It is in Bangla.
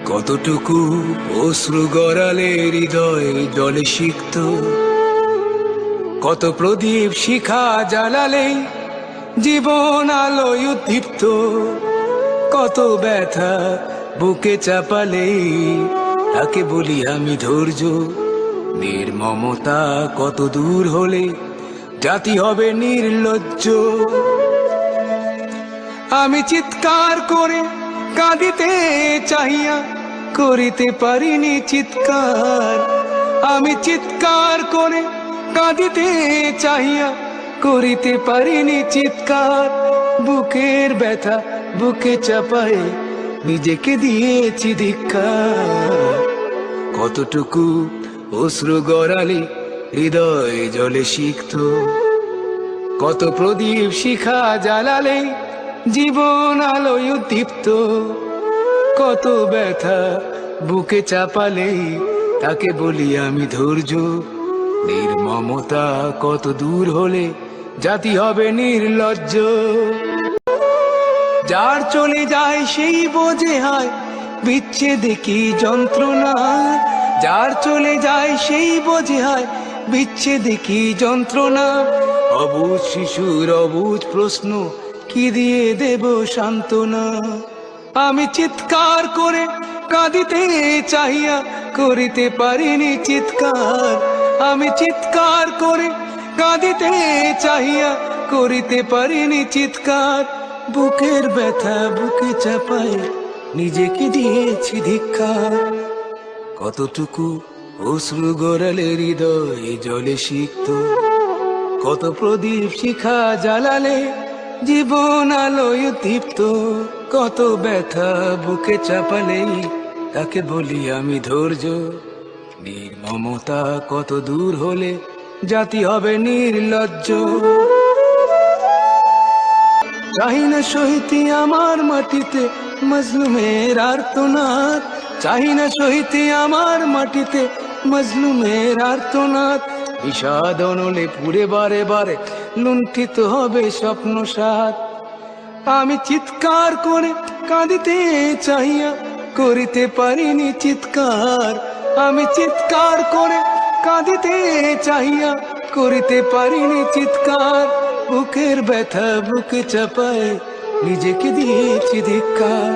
কতটুকু অশ্রু গড়ালে হৃদয় জলে সিক্ত, কত প্রদীপ শিখা জ্বালালে জীবন আলোয় উদ্দীপ্ত, কত ব্যথা বুকে চাপালে তাকে বলি আমি ধৈর্য। নির্মমতা কত দূর হলে জাতি হবে নির্লজ্জ। আমি চিৎকার করে কাঁদিতে চাহিয়া করিতে পারিনি চিৎকার। আমি চিৎকার করে কাঁদিতে চাহিয়া করিতে পারিনি চিৎকার। বুকের ব্যথা বুকে চাপায়ে নিজেকে দিয়েছি ধিক্কার। কতটুকু অশ্রু গড়ালে হৃদয় জলে সিক্ত, কত প্রদীপ শিখা জ্বালালে জীবন আলোয় উদ্দীপ্ত, কত ব্যথা বুকে চাপালে তাকে বলি আমি ধৈর্য। নির্মমতা কত দূর হলে জাতি হবে নির্লজ্জ। যার চলে যায় সেই বোঝে হয় বিচ্ছেদে কি যন্ত্রণা। যার চলে যায় সেই বোঝে হয় বিচ্ছেদে কি যন্ত্রণা। অবুঝ শিশুর অবুঝ প্রশ্ন কি দিয়ে দেব সান্ত্বনা। আমি চিৎকার করে কাঁদিতে চাহিয়া করিতে পারিনি চিৎকার। আমি চিৎকার করে কাঁদিতে চাহিয়া করিতে পারিনি চিৎকার। বুকের ব্যথা বুকে চাপায় নিজেকে দিয়েছি ধিক্কার। কতটুকু অশ্রু গড়ালে হৃদয় জলে সিক্ত, কত প্রদীপ শিখা জ্বালালে জীবন আলোয় উদ্দীপ্ত, কত ব্যথা বুকে চাপালে তাকে বলি আমি ধৈর্য। নির্মমতা কত দূর হলে জাতি হবে নির্লজ্জ। চাহি না সহিতে আমার মাটিতে মজলুমের আর্তনাদ। চাহি না সহিতে আমার মাটিতে মজলুমের আর্তনাদ। বিষাদ অনলে পুড়ে বারে বারে লুণ্ঠিত হবে স্বপ্ন সাথ। আমি চিৎকার করে কাঁদিতে চাহিয়া করিতে পারিনি চিৎকার। আমি চিৎকার করে কাঁদিতে চাহিয়া করিতে পারিনি চিৎকার। বুকের ব্যথা বুকে চাপায় নিজেকে দিয়েছি ধিক্কার।